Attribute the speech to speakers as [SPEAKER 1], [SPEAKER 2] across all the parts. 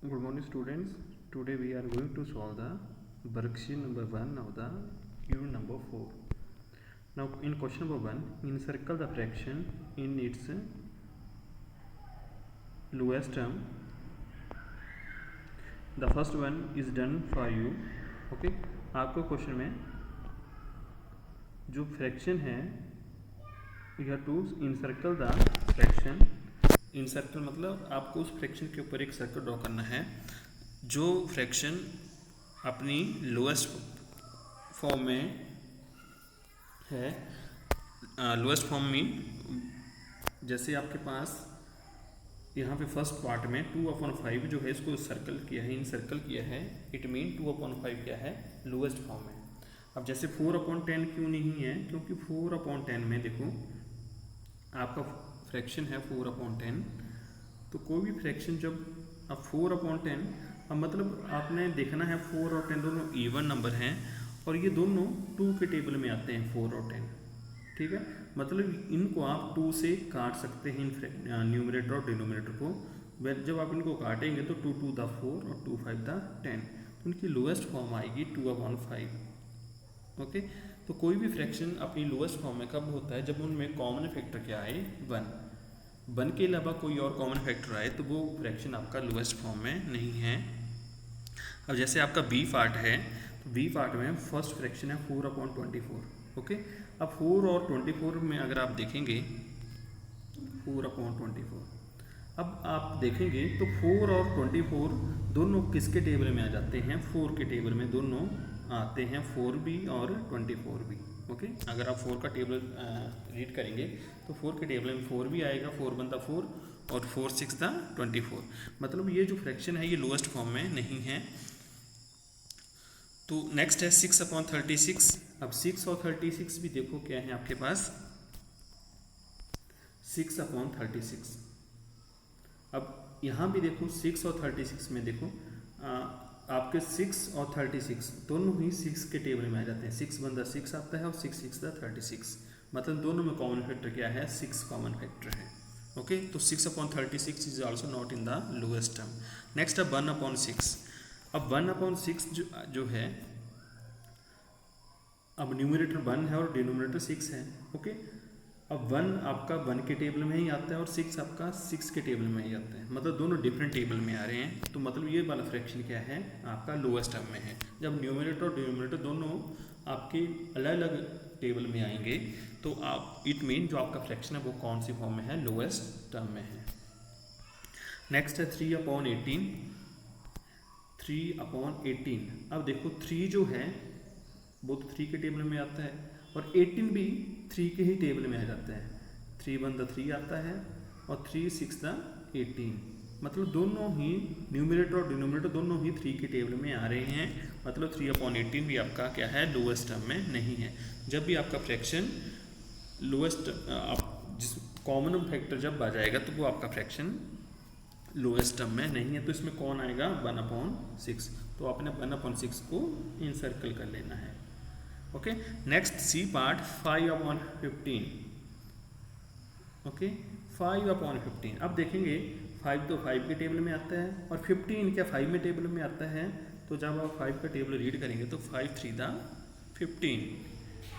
[SPEAKER 1] Good morning students. Today we are going to solve the worksheet number 1 of the unit number 4. Now in question number 1, encircle the fraction in its lowest term. The first one is done for you. Okay, आपको question में जो fraction है you have to encircle the fraction. Encircle मतलब आपको उस fraction के ऊपर एक सर्कल ड्रॉ करना है जो फ्रैक्शन अपनी लोएस्ट फॉर्म में है. लोएस्ट फॉर्म मीन जैसे आपके पास यहाँ पे फर्स्ट पार्ट में 2/5 जो है इसको सर्कल किया है, इनसर्कल किया है. इट मीन 2/5 क्या है, लोएस्ट फॉर्म है. अब जैसे 4/10 क्यों नहीं है, क्योंकि 4/10 में देखो आपका फ्रैक्शन है 4/10. तो कोई भी फ्रैक्शन जब अब 4/10, अब मतलब आपने देखना है 4 और 10 दोनों इवन नंबर हैं और ये दोनों 2 के टेबल में आते हैं 4 और 10. ठीक है, मतलब इनको आप 2 से काट सकते हैं न्यूमरेटर और डिनोमिनेटर को. जब आप इनको काटेंगे तो 2 2 द 4 और 2 5 द 10, तो उनकी लोएस्ट फॉर्म आएगी 2/5. ओके, तो कोई भी फ्रैक्शन अपनी लोएस्ट फॉर्म में कब होता है, जब उनमें कॉमन फैक्टर क्या आए, 1 के अलावा कोई और कॉमन फैक्टर आए तो वो फ्रैक्शन आपका लोएस्ट फॉर्म में नहीं है. अब जैसे आपका बी पार्ट है, तो बी पार्ट में फर्स्ट फ्रैक्शन है 4/24. ओके, अब 4 और 24 में अगर आप देखेंगे 4/24, अब आप देखेंगे तो 4 और 24 दोनों किसके टेबल में आ जाते हैं, 4 के टेबल में दोनों आते हैं, 4b और 24 भी. ओके, अगर आप 4 का टेबल रीड करेंगे तो 4 के टेबल में 4 भी आएगा, 4 बनता 4 और 4 6 दा 24. मतलब ये जो फ्रैक्शन है ये लोएस्ट फॉर्म में नहीं है. तो नेक्स्ट है 6/36. अब 6 और 36 भी देखो क्या है आपके पास, 6/36. अब यहाँ भी देखो 6 और 36 में देखो आपके 6 और 36 दोनों ही 6 के टेबल में आ जाते हैं. 6 बंदा 6 आता है और 6 6 दा 36. मतलब दोनों में कॉमन फैक्टर क्या है, 6 कॉमन फैक्टर है. ओके, तो 6/36 is also not in the lowest term. Next है 1/6. अब 1/6 जो है, अब न्यूमरेटर 1 है और डिनोमिनेटर 6 है. ओके, अब 1 आपका 1 के टेबल में ही आता है और 6 आपका 6 के टेबल में ही आता है. मतलब दोनों डिफरेंट टेबल में आ रहे हैं. तो मतलब ये वाला फ्रैक्शन क्या है, आपका लोएस्ट टर्म में है. जब न्यूमरेटर और डिनोमिनेटर दोनों आपके अलग अलग टेबल में आएंगे तो आप इट मीन जो आपका फ्रैक्शन है वो कौन सी फॉर्म में है, लोएस्ट टर्म में है. नेक्स्ट है 3/18. 3/18. अब देखो 3 जो है वो तो 3 के टेबल में आता है और 18 भी 3 के ही टेबल में आ जाता है. 3 1 द 3 आता है और 3 6 द 18. मतलब दोनों ही न्यूमरेटर और डिनोमिनेटर दोनों ही 3 के टेबल में आ रहे हैं. मतलब 3/18 भी आपका क्या है, लोएस्ट टर्म में नहीं है. जब भी आपका फ्रैक्शन लोएस्ट आप जिस कॉमन फैक्टर जब आ जाएगा तो वो आपका फ्रैक्शन लोएस्ट टर्म में नहीं है. तो इसमें कौन आएगा, 1/6. तो आपने 1/6 को इनसर्कल कर लेना है. Okay, next C part 5/15. Okay, 5/15. अब देखेंगे 5 तो 5 के टेबल में आता है और 15 क्या 5 में टेबल में आता है. तो जब आप 5 का टेबल रीड करेंगे तो 5 3 दा 15.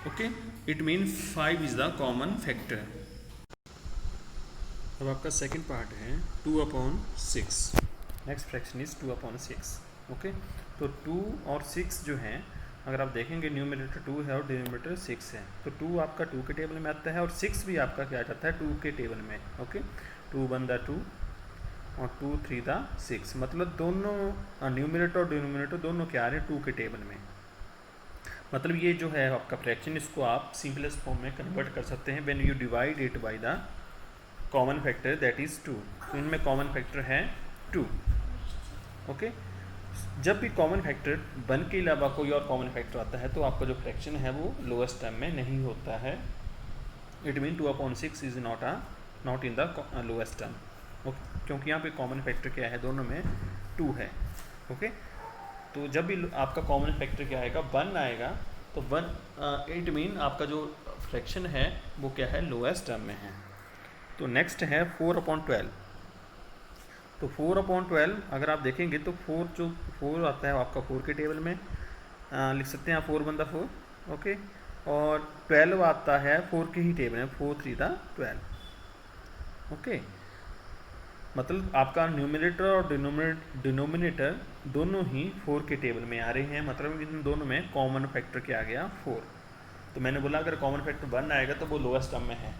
[SPEAKER 1] Okay, it mean 5 is the common factor. अब आपका सेकंड पार्ट है 2/6. Next fraction is 2/6. ओके, तो 2 और 6 जो हैं, अगर आप देखेंगे न्यूमरेटर 2 है और डिनोमिनेटर 6 है, तो 2 आपका 2 के टेबल में आता है और 6 भी आपका क्या आ जाता है, 2 के टेबल में. ओके, 2 1 द 2 और 2 3 द 6. मतलब दोनों न्यूमरेटर और डिनोमिनेटर दोनों क्या आ रहे हैं, 2 के टेबल में. मतलब ये जो है आपका फ्रैक्शन, इसको आप सिंपलेस्ट फॉर्म में कन्वर्ट कर सकते हैं when you divide it by the common factor that is 2. तो इनमें कॉमन फैक्टर है 2. ओके, जब भी कॉमन फैक्टर 1 के अलावा कोई और कॉमन फैक्टर आता है तो आपका जो फ्रैक्शन है वो लोएस्ट टर्म में नहीं होता है. It mean 2/6 is not in the lowest term. Okay, क्योंकि यहाँ पे कॉमन फैक्टर क्या है, दोनों में 2 है. ओके, तो जब भी आपका कॉमन फैक्टर क्या आएगा, 1 आएगा, तो 1 इट मीन आपका जो फ्रैक्शन है वो क्या है, लोएस्ट टर्म में है. तो नेक्स्ट है 4/12. तो 4/12 अगर आप देखेंगे तो 4 आता है आपका 4 के टेबल में, लिख सकते हैं आप 4 × 4, ओके। और 12 आता है 4 के ही टेबल में, 4 3 12, ओके। मतलब आपका न्यूमिनेटर और डिनोमिनेटर दोनों ही 4 के टेबल में आ रहे हैं, मतलब इन दोनों में कॉमन फैक्टर क्या आ गया 4। तो मैंने बोला अगर कॉमन फैक्टर 1 आएगा तो वो लोएस्ट टर्म में है,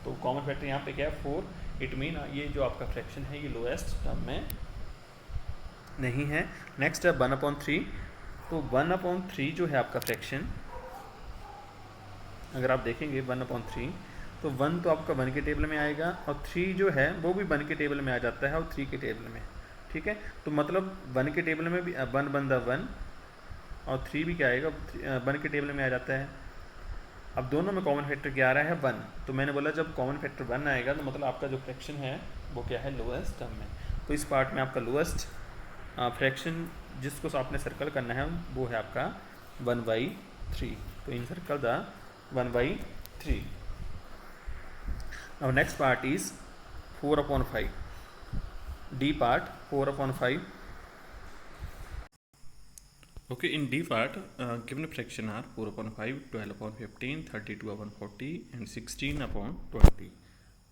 [SPEAKER 1] तो कॉमन फैक्टर यहाँ पे क्या है 4, इट मीन ये जो आपका फ्रैक्शन है ये लोएस्ट टर्म में नहीं है। नेक्स्ट है 1/3। तो 1/3 जो है आपका फ्रैक्शन, अगर आप देखेंगे 1/3, तो 1 तो आपका 1 के टेबल में आएगा और 3 जो है वो भी 1 के टेबल में आ जाता है और 3 के टेबल में, ठीक है। तो मतलब 1 के टेबल में भी 1/1 और 3 भी क्या आएगा 1 के टेबल में आ जाता है। अब दोनों में कॉमन फैक्टर क्या आ रहा है 1, तो मैंने बोला जब कॉमन फैक्टर 1 आएगा तो मतलब आपका जो फ्रैक्शन है वो क्या है लोएस्ट टर्म में। तो इस पार्ट में आपका लोएस्ट फ्रैक्शन जिसको आपने सर्कल करना है वो है आपका 1/3। तो इन circle the 1/3। Now next part is 4/5. D part 4/5. Okay, in D part, given fraction are 4/5, 12/15, 32/40 and 16/20.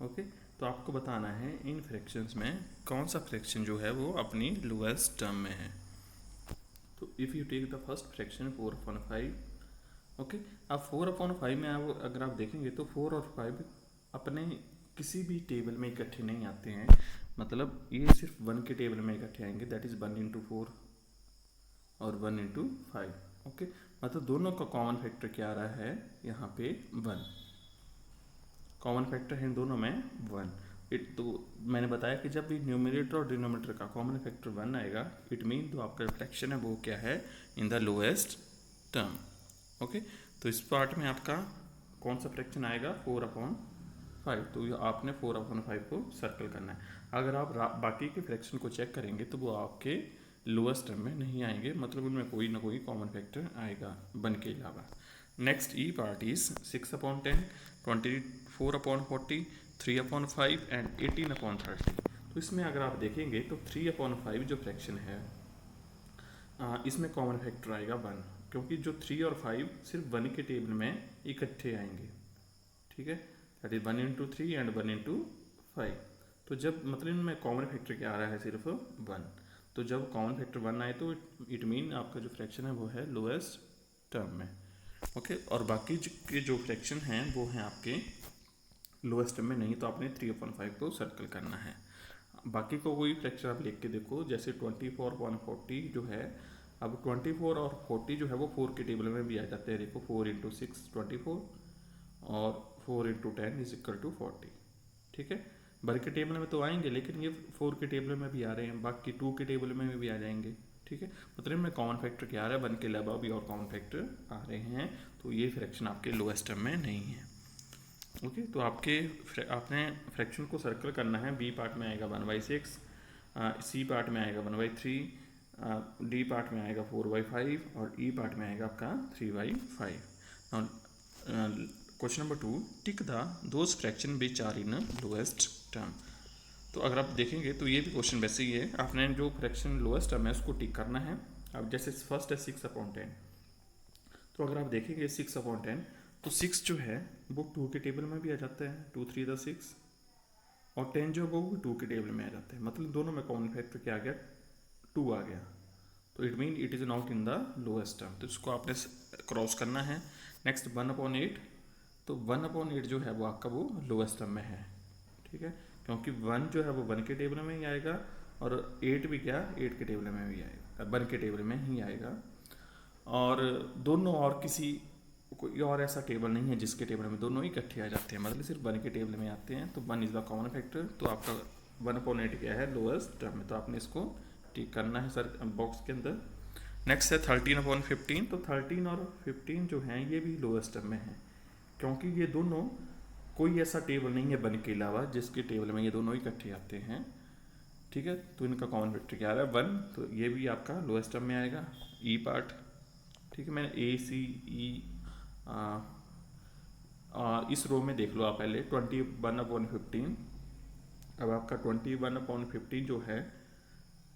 [SPEAKER 1] Okay, तो आपको बताना है इन फ्रैक्शंस में कौन सा फ्रैक्शन जो है वो अपनी लोएस्ट टर्म में है। तो if you take the first fraction 4/5, okay. अब 4/5 में आप अगर आप देखेंगे तो 4 और 5 अपने किसी भी टेबल में इकट्ठे नहीं आते हैं, मतलब ये सिर्फ 1 के टेबल में इकट्ठे आएंगे, दैट इज़ 1 × 4 और 1 × 5, ओके। मतलब दोनों का कॉमन फैक्टर क्या आ रहा है यहाँ पे 1, कॉमन फैक्टर है इन दोनों में 1। तो मैंने बताया कि जब भी न्यूमरेटर और डिनोमिनेटर का कॉमन फैक्टर 1 आएगा, इट मीन जो आपका फ्रैक्शन है वो क्या है in the lowest term, okay. तो इस पार्ट में आपका कौन सा फ्रैक्शन आएगा 4/5, तो आपने 4/5 को सर्कल करना है। अगर आप बाकी के फ्रैक्शन को चेक करेंगे तो वो आपके लोएस्ट टर्म में नहीं आएंगे, मतलब उनमें कोई ना कोई कॉमन फैक्टर आएगा 1 के अलावा। Next E part is 6/10, 24/40, 3/5 and 18/30। तो इसमें अगर आप देखेंगे तो 3/5 जो फ्रैक्शन है इसमें कॉमन फैक्टर आएगा 1, क्योंकि जो 3 और 5 सिर्फ 1 के टेबल में इकट्ठे आएंगे, ठीक है। That is 1 × 3 and 1 × 5। तो जब मतलब इनमें कॉमन फैक्टर क्या आ रहा है सिर्फ 1, तो जब कॉमन फैक्टर 1 आए तो इट मीन आपका जो फ्रैक्शन है वो है लोएस्ट टर्म में, ओके। और बाकी के जो फ्रैक्शन हैं वो हैं आपके लोएस्ट टर्म में नहीं, तो आपने 3/5 को सर्कल करना है। बाकी को कोई फ्रैक्शन आप लिख के देखो, जैसे 24/40 जो है, अब 24 और 40 जो है वो 4 के टेबल में भी आ जाते हैं। देखो 4 × 6 24 और 4 × 10 = 40, ठीक है। बर के टेबल में तो आएंगे, लेकिन ये 4 के टेबल में भी आ रहे हैं, बाकी 2 के टेबल में भी आ जाएंगे, ठीक है। मतलब इनमें कॉमन फैक्टर क्या आ रहा है 1 के अलावा भी और कॉमन फैक्टर आ रहे हैं, तो ये फ्रैक्शन आपके लोएस्ट टर्म में नहीं है, ओके। तो आपने फ्रैक्शन को सर्कल करना है। बी पार्ट में आएगा 1/6, सी पार्ट में आएगा 1/3, डी पार्ट में आएगा 4/5 और ई पार्ट में आएगा आपका 3/5। Question number 2, tick the those fraction which are in lowest term. तो अगर आप देखेंगे तो ये भी क्वेश्चन वैसे ही है, आपने जो फ्रैक्शन लोएस्ट टर्म है उसको टिक करना है। अब जैसे फर्स्ट है 6/10, तो अगर आप देखेंगे 6/10, तो 6 जो है वो 2 के टेबल में भी आ जाता है, 2 3 6, और 10 जो है वो 2 के टेबल में आ जाता है, मतलब दोनों में कॉमन फैक्टर क्या आ गया 2 आ गया, तो it mean it is not in the lowest term, तो इसको आपने क्रॉस करना है। नेक्स्ट 1/8, तो 1/8 जो है वो आपका वो लोएस्ट टर्म में है, ठीक है, क्योंकि 1 जो है वो 1 के टेबल में ही आएगा और 8 भी क्या 8 के टेबल में भी आएगा, 1 के टेबल में ही आएगा। और दोनों और किसी कोई और ऐसा टेबल नहीं है जिसके टेबल में दोनों ही इकट्ठे आ जाते हैं, मतलब सिर्फ 1 के टेबल में आते हैं, तो 1 इज़ द कॉमन फैक्टर। तो आपका 1/8 क्या है लोएस्ट टर्म में, तो आपने इसको टिक करना है सर बॉक्स के अंदर। नेक्स्ट है 13/15, तो 13 और 15 जो हैं ये भी लोएस्ट टर्म में है, क्योंकि ये दोनों कोई ऐसा टेबल नहीं है 1 के अलावा जिसके टेबल में ये दोनों इकट्ठे आते हैं, ठीक है। तो इनका कॉमन फैक्टर क्या आ रहा है 1, तो ये भी आपका लोएस्ट टर्म में आएगा। ई पार्ट, ठीक है, मैंने ए सी ई इस रो में देख लो आप पहले 21/15,
[SPEAKER 2] अब आपका 21/15 जो है,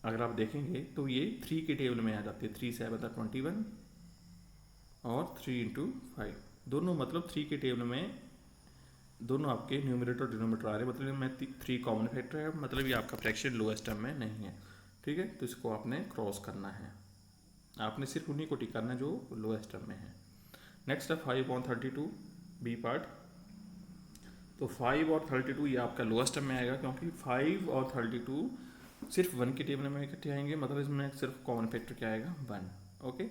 [SPEAKER 2] अगर आप देखेंगे तो ये 3 के टेबल में आ जाती है। 3 7 21 और 3 इंटू 5 दोनों, मतलब 3 के टेबल में दोनों आपके न्यूमरेटर और डिनोमिनेटर आ रहे हैं, मतलब में 3 कॉमन फैक्टर है, मतलब ये आपका फ्रैक्शन लोएस्ट टर्म में नहीं है। ठीक है, तो इसको आपने क्रॉस करना है, आपने सिर्फ उन्हीं को टिक करना है जो लोएस्ट टर्म में है। नेक्स्ट है 5/32 बी पार्ट। तो 5 और 32 ये आपका लोएस्ट टर्म में आएगा, क्योंकि 5 और 32 सिर्फ 1 के टेबल में इकट्ठे आएंगे, मतलब इसमें सिर्फ कॉमन फैक्टर क्या आएगा, 1। ओके,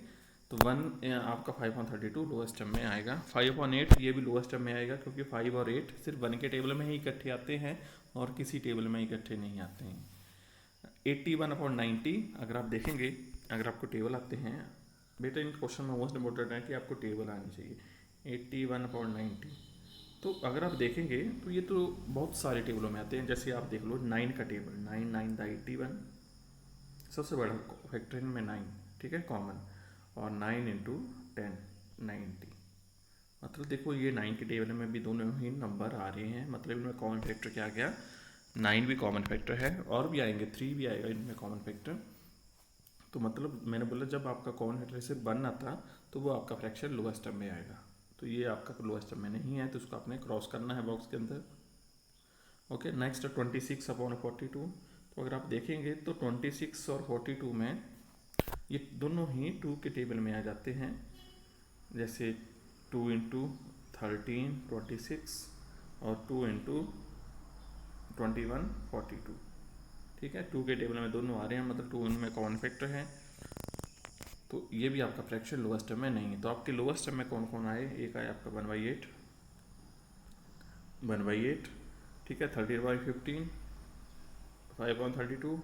[SPEAKER 2] तो 1 आपका 5/32 लोएस्ट टर्म में आएगा। 5/8 ये भी लोएस्ट टर्म में आएगा, क्योंकि 5 और 8 सिर्फ 1 के टेबल में ही इकट्ठे आते हैं और किसी टेबल में इकट्ठे नहीं आते हैं। 81/90 अगर आप देखेंगे, अगर आपको टेबल आते हैं, बेटा इन क्वेश्चन में मोस्ट इंपॉर्टेंट है कि आपको टेबल आनी चाहिए। 81/90 तो अगर आप देखेंगे तो ये तो बहुत सारे टेबलों में आते हैं, जैसे आप देख लो 9 का टेबल, 9 9 दा 81, सबसे बड़ा फैक्टर इनमें 9, ठीक है, कॉमन, और 9 इंटू 10 90, मतलब देखो ये 9 के टेबल में भी दोनों ही नंबर आ रहे हैं, मतलब इनमें कॉमन फैक्टर क्या आ गया, 9 भी कॉमन फैक्टर है, और भी आएंगे, 3 भी आएगा इनमें कॉमन फैक्टर। तो मतलब मैंने बोला जब आपका कॉमन फैक्टर से 1 आता तो वो आपका फ्रैक्शन लोएस्ट टर्म में आएगा, तो ये आपका लोएस्ट टर्म में नहीं है, तो उसको आपने क्रॉस करना है बॉक्स के अंदर। Okay, next 26/42। तो अगर आप देखेंगे तो 26 और 42 में ये दोनों ही 2 के टेबल में आ जाते हैं, जैसे 2 इंटू 13 26 और 2 इंटू 21 42, ठीक है, 2 के टेबल में दोनों आ रहे हैं, मतलब 2 इनमें कॉमन फैक्टर है, तो ये भी आपका फ्रैक्शन लोएस्ट टर्म में नहीं है। तो आपके लोएस्ट टर्म में कौन कौन आए, एक आया आपका 1/8, 1/8, ठीक है, 30/15, 5/32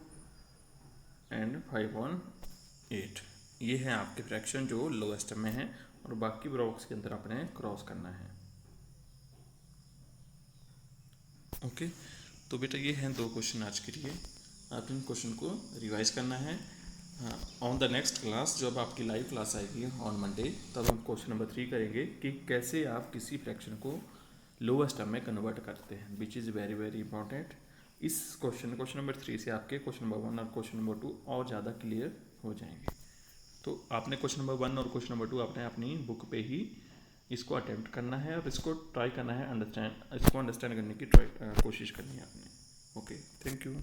[SPEAKER 2] एंड 5/8, ये हैं आपके फ्रैक्शन जो लोएस्ट टर्म में है, और बाकी बॉक्स के अंदर आपने क्रॉस करना है। ओके, तो बेटा ये हैं 2 क्वेश्चन आज के लिए, आप इन क्वेश्चन को रिवाइज करना है। ऑन द नेक्स्ट क्लास, जब आपकी लाइव क्लास आएगी ऑन मंडे, तब हम क्वेश्चन नंबर 3 करेंगे कि कैसे आप किसी फ्रैक्शन को लोएस्ट टर्म में कन्वर्ट करते हैं, which is very very important. इस क्वेश्चन नंबर 3 से आपके क्वेश्चन नंबर 1 और क्वेश्चन नंबर 2 और ज़्यादा क्लियर हो जाएंगे। तो आपने क्वेश्चन नंबर 1 और क्वेश्चन नंबर 2 आपने अपनी बुक पे ही इसको अटेम्प्ट करना है, और इसको ट्राई करना है, इसको अंडरस्टैंड करने की कोशिश करनी है आपने। Okay, thank you.